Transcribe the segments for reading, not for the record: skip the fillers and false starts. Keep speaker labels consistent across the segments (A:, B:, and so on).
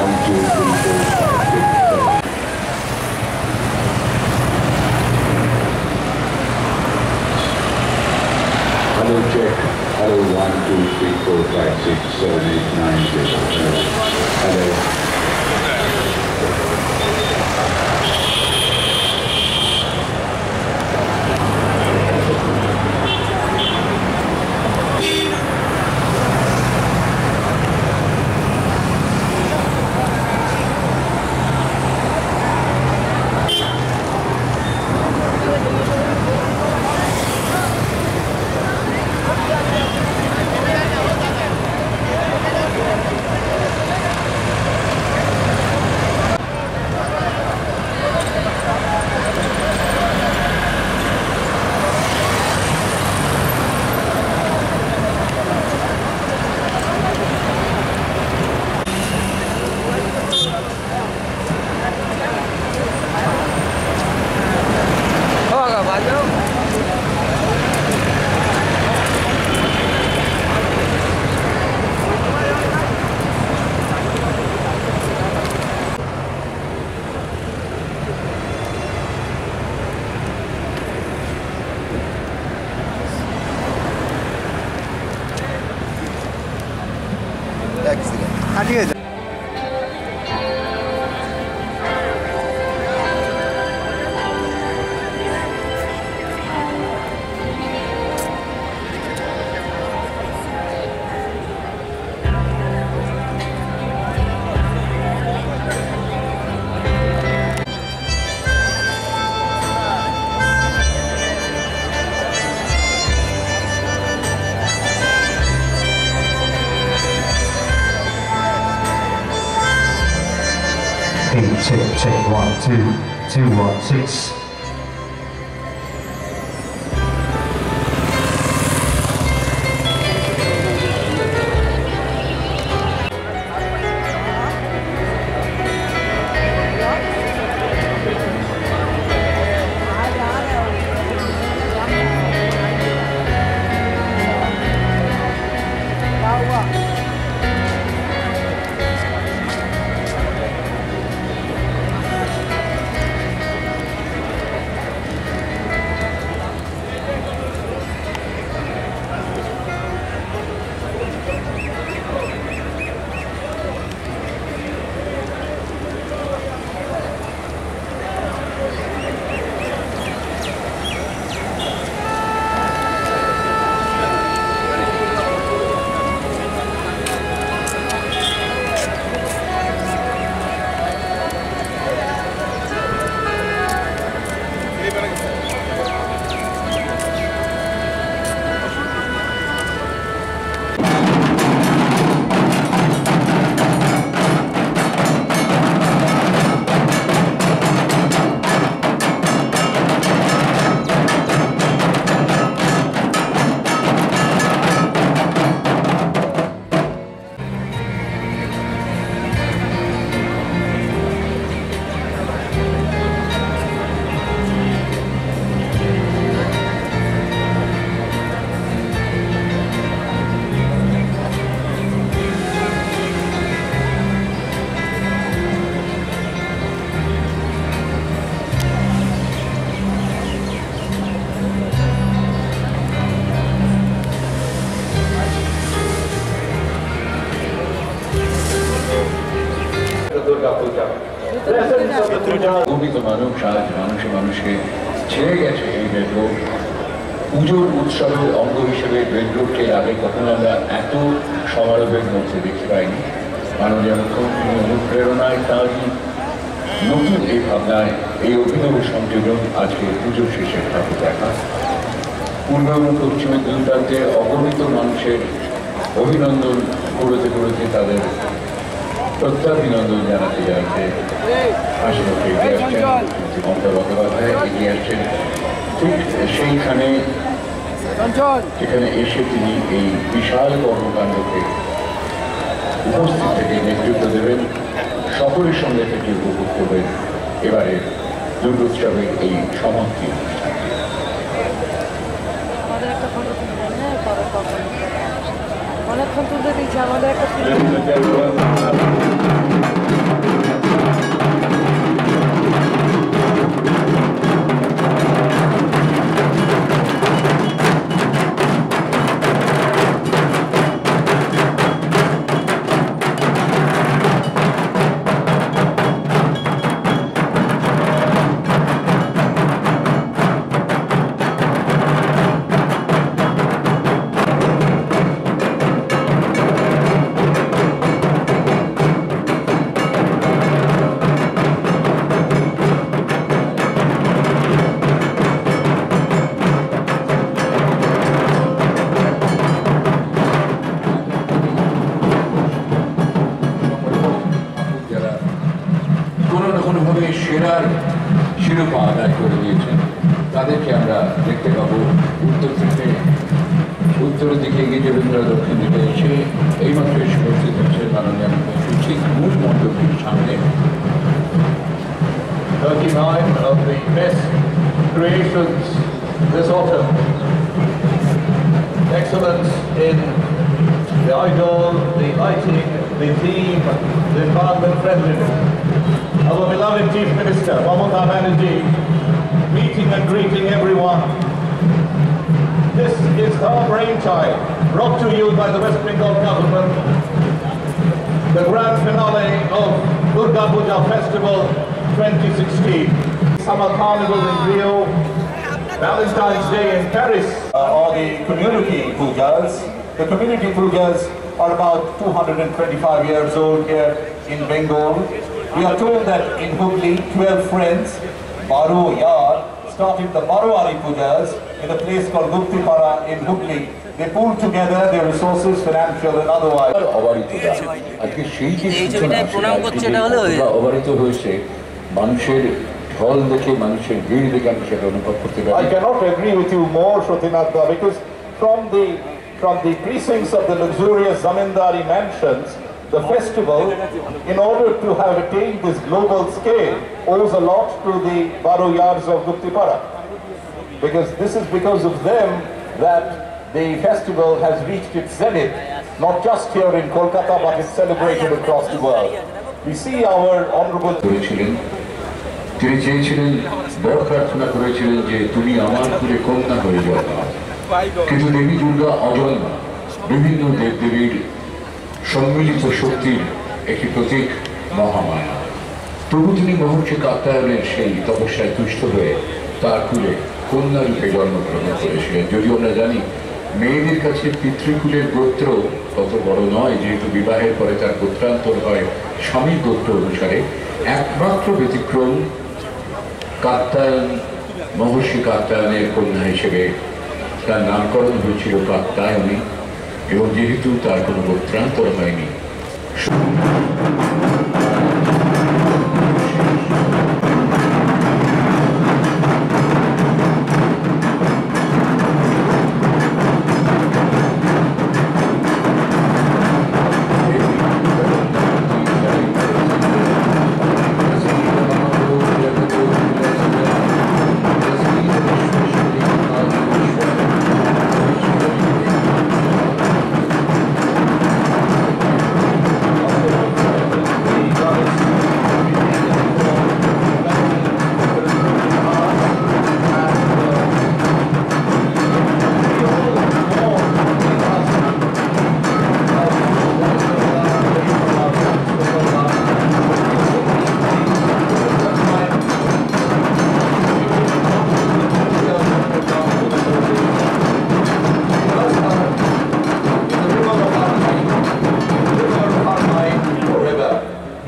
A: Hello, check. Hello, 1, 2, 3, 4, 5, 6, 7, 8, 9, 0. Hello.
B: ঠিক আছে।
C: Check 1 2 216.
A: মানুষকে ছেড়ে গেছে এই রেড রোড। পুজোর উৎসবের অঙ্গ হিসেবে রেড রোডকে আগে কখনো আমরা এত সমারোহের মধ্যে দেখতে পাইনি। মাননীয় মুখ্যমন্ত্রী অনুপ্রেরণায় তারই নতুন এই ভাবনায় এই অভিনব সংযোজন আজকে পুজোর শেষে ঠাকুর দেখা। পূর্ব এবং পশ্চিমের দুই প্রান্তে অগণিত মানুষের অভিনন্দন করতে করতে তাদের প্রত্যাভিনন্দন জানাতে যাচ্ছে আশেপাশে এগিয়ে আসছেন মমতা বন্দ্যোপাধ্যায়, এগিয়ে আসছেন ঠিক সেইখানে যেখানে এসে তিনি এই বিশাল কর্মকাণ্ডকে উপস্থিত থেকে নেতৃত্ব দেবেন, সকলের সঙ্গে থেকে উপভোগ করবেন এবারে দুর্গোৎসবের এই সমাপ্তি
D: অনেকক্ষণ তুলতে দিচ্ছে আমাদের একটা
A: সেরার শিরোপা আদায় করে দিয়েছেন তাদেরকে আমরা দেখতে পাবো উত্তরের দিকে এগিয়ে যাবেন, দক্ষিণ দিকে এসে এইমাত্র এসে উপস্থিত হচ্ছেন মাননীয় মুখ্যমন্ত্রী ঠিক মূল মণ্ডপটির সামনে।
B: 39 of the best creations this autumn. Excellence in the idol, the lighting, the theme, the environment friendliness. Our beloved Chief Minister, Mamata Banerjee, meeting and greeting everyone. This is her brainchild, brought to you by the West Bengal government. The grand finale of Durga Puja Festival 2016. Summer Carnival in Rio, Valentine's Day in Paris.
D: Or the community pujas. The community pujas are about 225 years old here in Bengal. We are told that in Hubli, 12 friends, Baru Yar, started the Baruari pujas in a place called Guptipara in Hubli. They pooled together their resources, financial and otherwise.
A: আজকে সেই যে অবারিত হয়েছে মানুষের ঢল দেখে, মানুষের ভিড় দেখে আমি সেটা অনুভব করতে পারি।
D: I cannot agree with you more, Shrutinatha, because from the precincts of the luxurious Zamindari mansions, the festival, in order to have attained this global scale, owes a lot to the Baru Yars of Guptipara. Because this is because of them that the festival has reached its zenith, not just here in Kolkata, but it's celebrated across the world. We see our honorable...
A: তিনি চেয়েছিলেন, বড় প্রার্থনা করেছিলেন যে তুমি আমার কুলে কন্যা হয়ে যাও। কিন্তু দেবী দুর্গা অজন্মা, বিভিন্ন দেবদেবীর সম্মিলিত শক্তির একটি প্রতীক, মহামায়া। তবু তিনি মহর্ষি কাত্যায়নের সেই তপস্যায় তুষ্ট হয়ে তার কুলে কন্যারূপে জন্মগ্রহণ করেছিলেন। যদিও আমরা জানি মেয়েদের কাছে পিতৃকুলের গোত্র তত বড় নয়, যেহেতু বিবাহের পরে তার গোত্রান্তর হয় স্বামী গোত্র অনুসারে। একমাত্র ব্যতিক্রম কাত্যায়ন, মহর্ষি কাত্যায়নের কন্যা হিসেবে তার নামকরণ হয়েছিল কাত্যায়নী, এবং যেহেতু তার কোনো গোত্রান্তর হয়নি।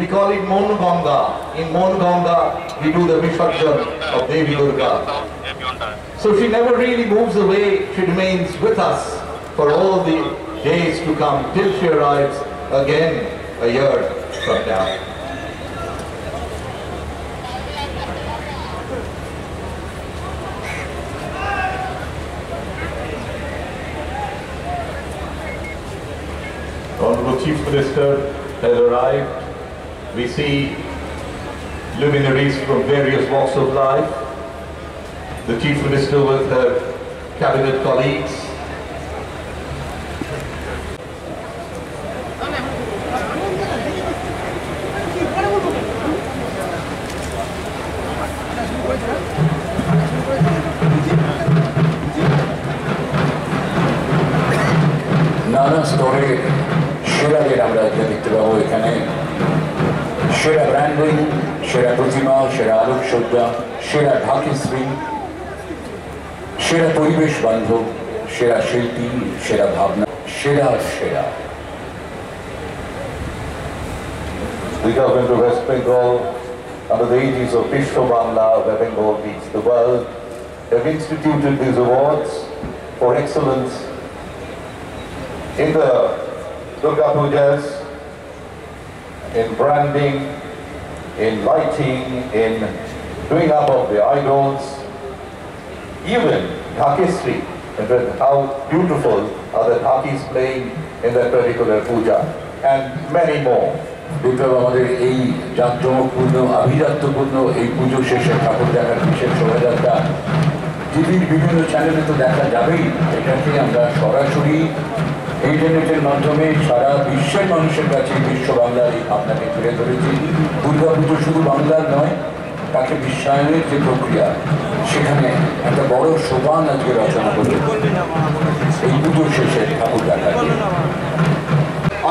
B: We call it Mon Ganga. In Mon Ganga, we do the Visarjan of Devi Durga. So she never really moves away. She remains with us for all the days to come till she arrives again a year from now. Honorable Chief Minister has arrived. We see luminaries from various walks of life. The Chief Minister with her cabinet colleagues.
A: নানা স্তরে সেরাদের আমরা দেখতে পাবো এখানে। সেরা branding, সেরা প্রতিমা, সেরা আলোকসজ্জা, সেরা ঢাকিশ্রী, সেরা পরিবেশ বান্ধব, সেরা শিল্পী, সেরা ভাবনা, সেরা সেরা।
D: The government of West Bengal, under the aegis of Vishwa Bangla, where Bengal leads the world, have instituted these awards for excellence in the Durga Pujas, in branding, in lighting, in doing up of the idols, even Dhakistry, how beautiful are the Dhakis playing in that particular puja, and many more.
A: বিপ্লব আমাদের এই জাঁকজমকপূর্ণ আভিজাত্যপূর্ণ এই পুজো শেষে ঠাকুর দেখার বিশেষ শোভাযাত্রা টিভির বিভিন্ন চ্যানেলে তো দেখা যাবেই, এটাকে আমরা সরাসরি ইন্টারনেটের মাধ্যমে সারা বিশ্বের মানুষের কাছে বিশ্ব বাংলার এই ভাবনাকে তুলে ধরেছি। দুর্গাপুজো শুধু বাংলার নয়, তাকে বিশ্বায়নের যে প্রক্রিয়া, সেখানে একটা বড় সোপান আজকে রচনা করে এই পুজো শেষে ঠাকুর দেখা।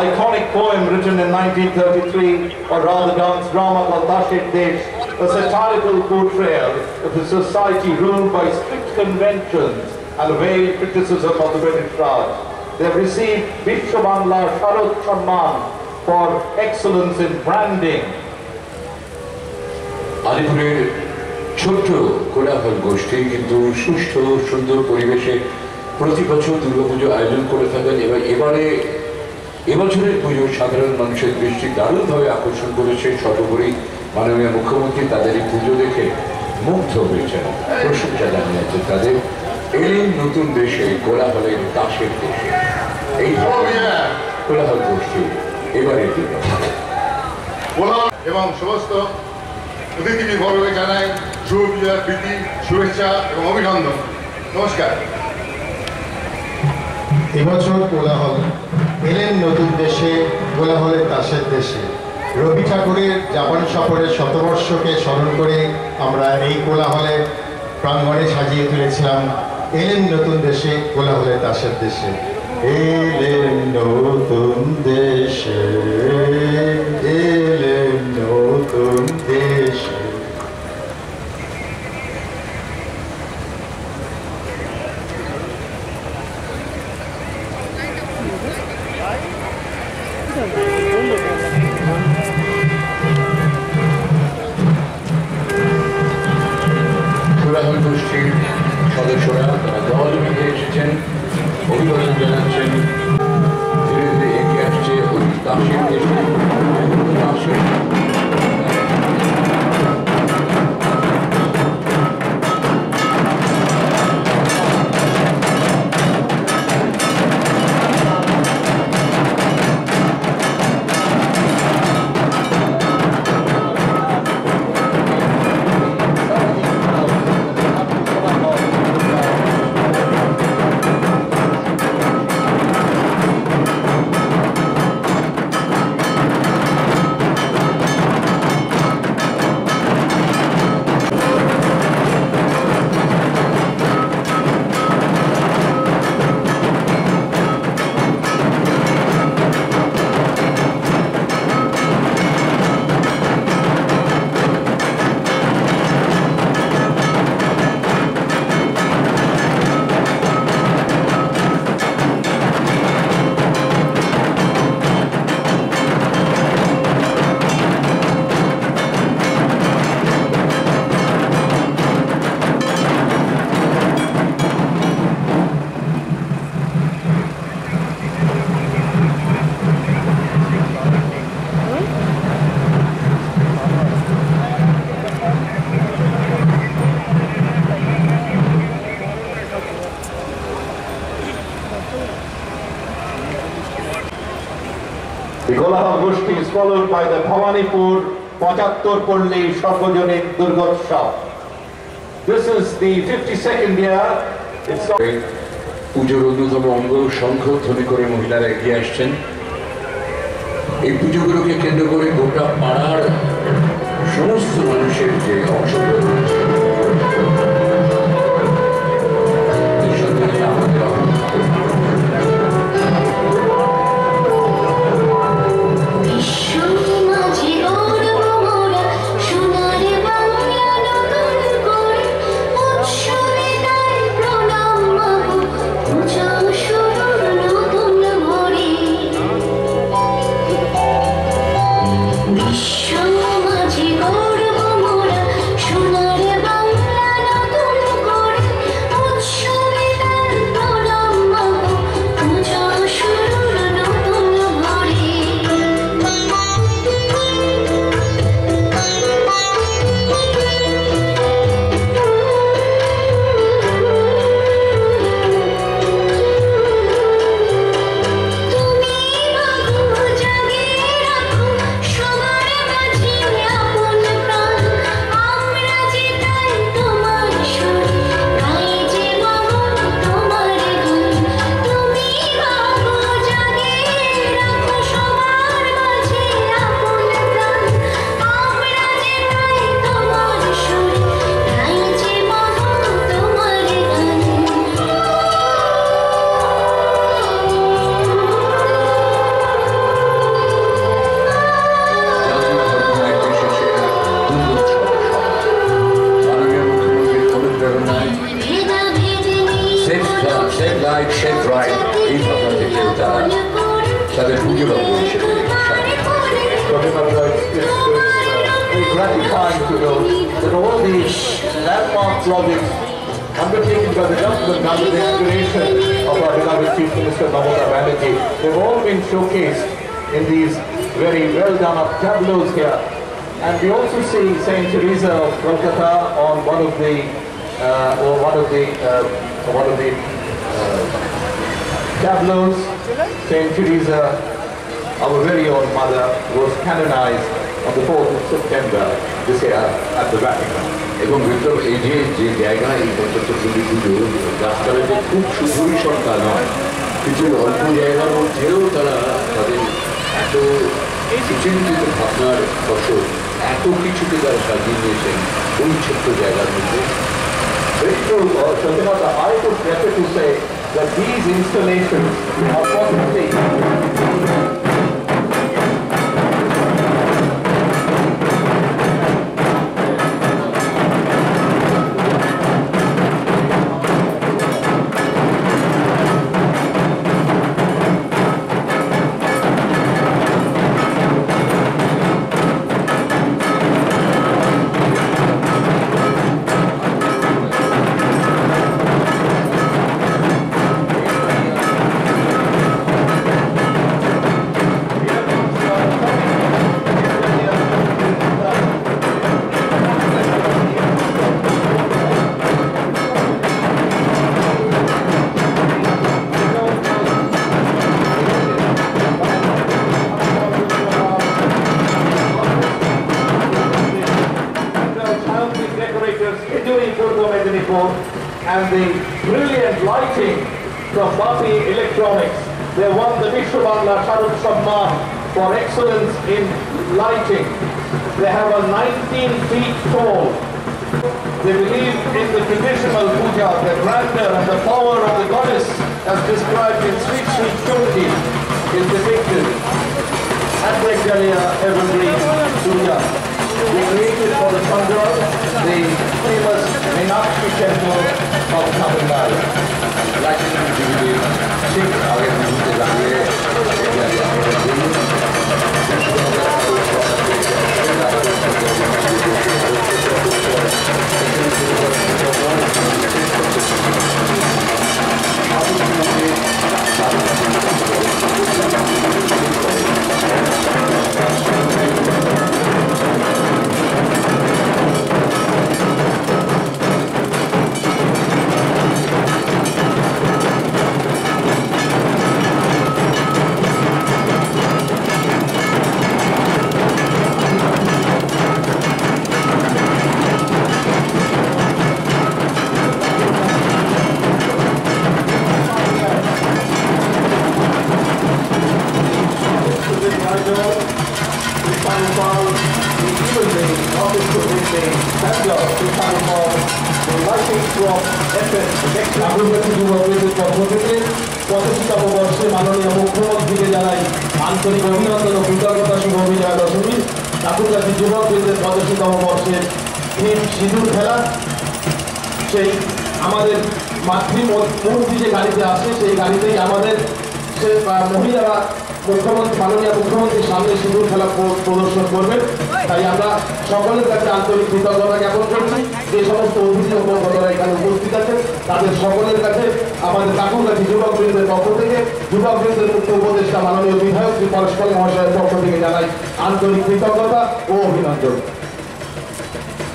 B: Iconic poem written in 1933, or rather dance drama called Tashit Desh, a satirical portrayal of a society ruled by strict conventions and veiled criticism of the British Raj. They have received Vishwa Bangla Sharad Samman for excellence in branding.
A: আলিপুরের ছোট্ট কোলাহল গোষ্ঠী কিন্তু সুষ্ঠু সুন্দর পরিবেশে প্রতি বছর দুর্গাপুজো আয়োজন করে থাকেন। এবছরের পুজো সাধারণ মানুষের দৃষ্টি দারুণভাবে আকর্ষণ করেছে। সর্বোপরি মাননীয় মুখ্যমন্ত্রী তাদের এই পুজো দেখে মুগ্ধ হয়েছেন, প্রশংসা জানিয়েছেন তাদের। এলেন নতুন দেশে, কোলাহলের দাসের দেশে। এই কোলাহল গোষ্ঠী এবারে
E: এবং সমস্ত অতিথিবর্গকে জানাই শুভ বিজয়ার প্রীতি, শুভেচ্ছা এবং অভিনন্দন। নমস্কার।
F: এবছর কোলাহল এলেন নতুন দেশে, কোলাহলের তাসের দেশে। রবি ঠাকুরের জাপান সফরের শতবর্ষকে স্মরণ করে আমরা এই কোলাহলের প্রাঙ্গণে সাজিয়ে তুলেছিলাম এলেন নতুন দেশে, কোলাহলের তাসের দেশে। এলেন নতুন দেশে, এলেন নতুন দেশে।
A: কোলাহল গোষ্ঠীর সদস্যরা তারা দল বেঁধে এসেছেন, অভিবাদন জানাচ্ছেন। ধীরে ধীরে এগিয়ে আসছে ওই দাসের দেশে, দাসের
B: The Kolahal Goshti is followed by the Bhawanipur Pachhattor Purli Sarvajanik Durgotsav. This is the 52nd year. It's
A: পুজোর অন্যতম অঙ্গ শঙ্খধ্বনি করে মহিলারা এগিয়ে আসছেন। এই পুজোগুলোকে কেন্দ্র করে গোটা পাড়ার সমস্ত মানুষের যে অংশগ্রহণ,
G: মাঝি গর্ব মোরা সোনার
A: পুজোর অঙ্গ হিসেবে
B: very gratifying to know that all these landmark projects undertaken by the government under the inspiration of our beloved Chief Minister Mamata Banerjee, they've all been showcased in these very well done up tableaus here. And we also see Saint Teresa of Kolkata on one of the tableaus. Saint Teresa, our very own mother, was canonized on the 4th of September this year at the Vatican.
A: এবং ভিতর এই যে জায়গা এই পঞ্চচক্রী পুজো রাস্তার যে খুব শুধুই সংখ্যা নয়, কিছু অল্প জায়গার মধ্যেও তারা তাদের এত সুচিন্তিত ভাবনার ফসল এত কিছুকে তারা সাজিয়ে নিয়েছেন ওই ছোট্ট জায়গার মধ্যে।
B: Very true, Satyamata. I would prefer to say that these installations are possibly and the brilliant lighting from Bati Electronics. They won the Vishwa Bangla Sharuk Samman for excellence in lighting. They have a 19 feet tall. They believe in the traditional puja, the grandeur and the power of the goddess as described in Sri Sri Choti is depicted at the Jalia Evergreen Puja. We created for the Chandra the famous Meenakshi temple of Tamil Nadu. মাননীয় মুখ্যমন্ত্রীকে জানাই আন্তরিক অভিনন্দন ও কৃতজ্ঞতা শুভ বিজয়া দশমী। ঠাকুরগাছি যুবকদের 85তম বর্ষের theme সিঁদুর খেলা। সেই আমাদের মাতৃমূর্তি যে গাড়িতে আসে সেই গাড়িতেই আমাদের সে মহিলারা মাননীয় মুখ্যমন্ত্রীর সামনে সিঁদুর খেলা প্রদর্শন করবেন। তাই আমরা সকলের কাছে আন্তরিক কৃতজ্ঞতা জ্ঞাপন করছি। যে সমস্ত অতিথি ও বক্তারা এখানে উপস্থিত আছেন তাদের সকলের কাছে আমাদের ঠাকুরগাছি যুবকবৃন্দের পক্ষ থেকে যুবকবৃন্দের মুখ্য উপদেষ্টা মাননীয় বিধায়ক শ্রী পরেশ পাল মহাশয়ের পক্ষ থেকে জানাই আন্তরিক কৃতজ্ঞতা ও অভিনন্দন।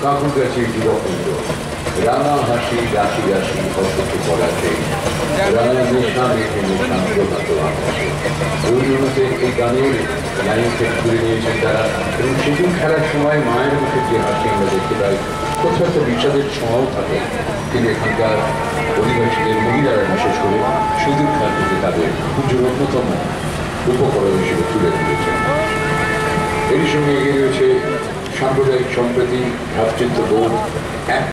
A: ঠাকুরগাছি যুবকবৃন্দ রাঙা হাসি রাশি রাশি কষ্টকে পড়াতে রাঙা নেশা মেঘে নেশা প্রভাত আকাশে রবীন্দ্রনাথের এই গানের লাইন সেট করে নিয়েছেন তারা। এবং সিঁদুর খেলার সময় মায়ের মুখে যে হাসি আমরা দেখতে পাই কোথাও একটা বিষাদের ছোঁয়াও থাকে। কিন্তু এখানকার অধিবাসীদের মহিলারা বিশেষ করে সিঁদুর খেলাটিকে তাদের পুজোর অন্যতম উপকরণ হিসেবে তুলে ধরেছেন। এর সঙ্গে এগিয়ে রয়েছে সাম্প্রদায়িক সম্প্রীতি ভ্রাতৃত্ববোধ